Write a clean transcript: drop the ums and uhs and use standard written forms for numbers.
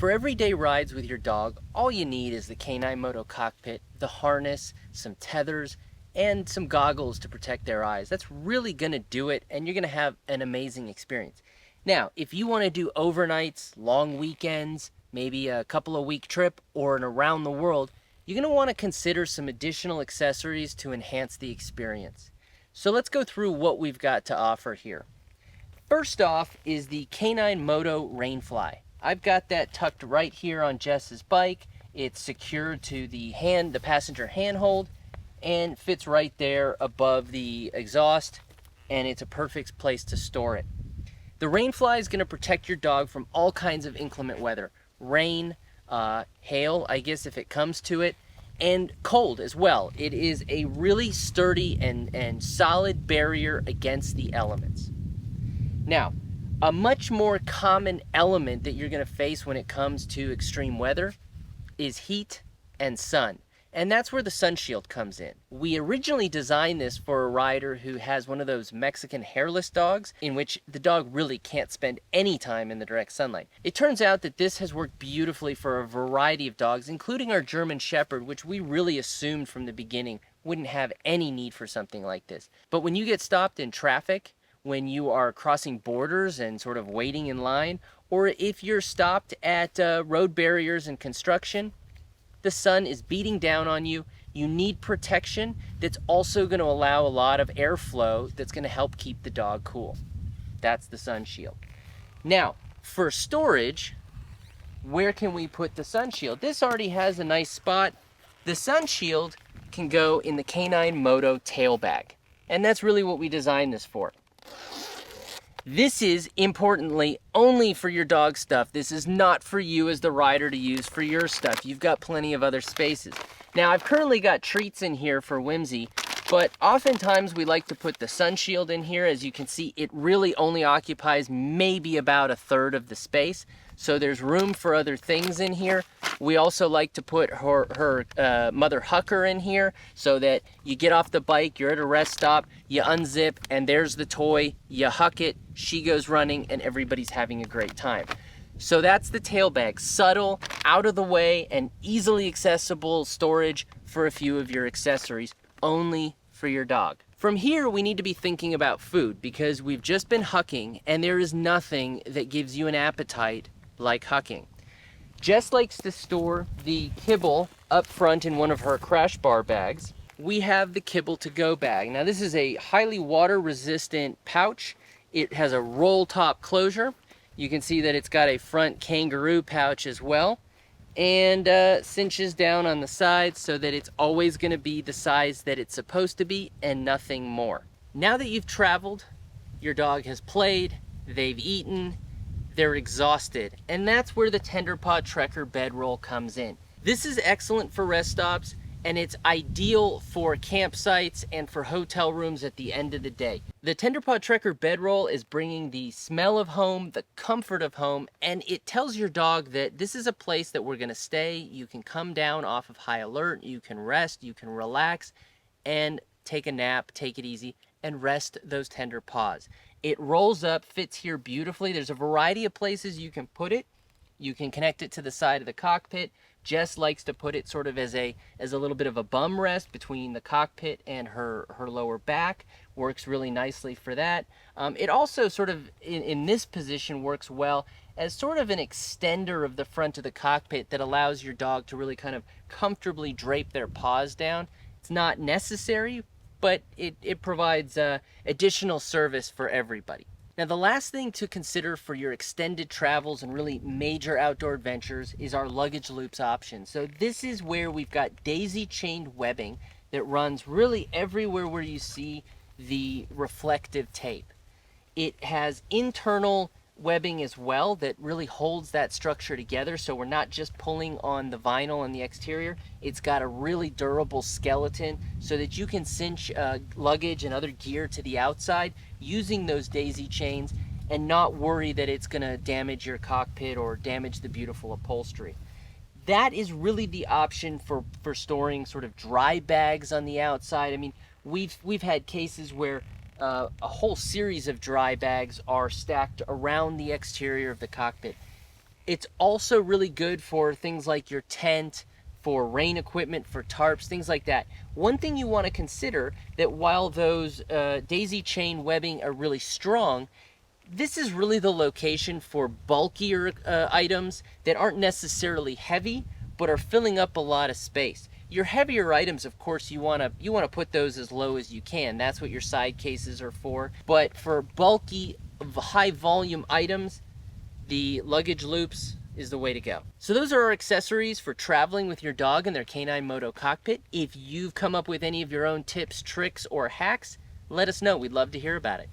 For everyday rides with your dog, all you need is the K9 Moto Cockpit, the harness, some tethers, and some goggles to protect their eyes. That's really going to do it, and you're going to have an amazing experience. Now, if you want to do overnights, long weekends, maybe a couple of week trip, or an around the world, you're going to want to consider some additional accessories to enhance the experience. So let's go through what we've got to offer here. First off is the K9 Moto Rainfly. I've got that tucked right here on Jess's bike. It's secured to the passenger handhold, and fits right there above the exhaust, and it's a perfect place to store it. The Rainfly is going to protect your dog from all kinds of inclement weather. Rain, hail, I guess if it comes to it, and cold as well. It is a really sturdy and solid barrier against the elements. Now, a much more common element that you're going to face when it comes to extreme weather is heat and sun. And that's where the sun shield comes in. We originally designed this for a rider who has one of those Mexican hairless dogs in which the dog really can't spend any time in the direct sunlight. It turns out that this has worked beautifully for a variety of dogs, including our German Shepherd, which we really assumed from the beginning wouldn't have any need for something like this. But when you get stopped in traffic, when you are crossing borders and sort of waiting in line, or if you're stopped at road barriers and construction, the sun is beating down on you. You need protection that's also going to allow a lot of airflow that's going to help keep the dog cool. That's the sun shield. Now, for storage, where can we put the sun shield? This already has a nice spot. The sun shield can go in the K9 Moto tail bag, and that's really what we designed this for. This is, importantly, only for your dog stuff. This is not for you as the rider to use for your stuff. You've got plenty of other spaces. Now, I've currently got treats in here for Whimsy, but oftentimes we like to put the sun shield in here. As you can see, it really only occupies maybe about a third of the space, so there's room for other things in here. We also like to put her mother hucker in here so that you get off the bike, you're at a rest stop, you unzip, and there's the toy, you huck it, she goes running, and everybody's having a great time. So that's the tail bag. Subtle, out of the way, and easily accessible storage for a few of your accessories, only for your dog. From here, we need to be thinking about food because we've just been hucking, and there is nothing that gives you an appetite like hucking. Jess likes to store the kibble up front in one of her crash bar bags. We have the kibble to go bag. Now, this is a highly water resistant pouch. It has a roll top closure. You can see that it's got a front kangaroo pouch as well, and cinches down on the sides so that it's always going to be the size that it's supposed to be and nothing more. Now that you've traveled, your dog has played, they've eaten, they're exhausted, and that's where the TenderPod Trekker bedroll comes in. This is excellent for rest stops, and it's ideal for campsites and for hotel rooms at the end of the day. The TenderPod Trekker bedroll is bringing the smell of home, the comfort of home, and it tells your dog that this is a place that we're going to stay. You can come down off of high alert, you can rest, you can relax, and take a nap, take it easy, and rest those tender paws. It rolls up, fits here beautifully. There's a variety of places you can put it. You can connect it to the side of the cockpit. Jess likes to put it sort of as a little bit of a bum rest between the cockpit and her lower back. Works really nicely for that. It also sort of, in this position, works well as sort of an extender of the front of the cockpit that allows your dog to really kind of comfortably drape their paws down. It's not necessary, but it provides additional service for everybody. Now, the last thing to consider for your extended travels and really major outdoor adventures is our luggage loops option. So this is where we've got daisy chained webbing that runs really everywhere where you see the reflective tape. It has internal webbing as well that really holds that structure together, so we're not just pulling on the vinyl on the exterior. It's got a really durable skeleton so that you can cinch luggage and other gear to the outside using those daisy chains and not worry that it's going to damage your cockpit or damage the beautiful upholstery. That is really the option for storing sort of dry bags on the outside. I mean, we've had cases where a whole series of dry bags are stacked around the exterior of the cockpit. It's also really good for things like your tent, for rain equipment, for tarps, things like that. One thing you want to consider that while those daisy chain webbing are really strong, this is really the location for bulkier items that aren't necessarily heavy, but are filling up a lot of space. Your heavier items, of course, you want to put those as low as you can. That's what your side cases are for. But for bulky, high volume items, the luggage loops is the way to go. So those are our accessories for traveling with your dog in their K9 Moto Cockpit. If you've come up with any of your own tips, tricks, or hacks, let us know. We'd love to hear about it.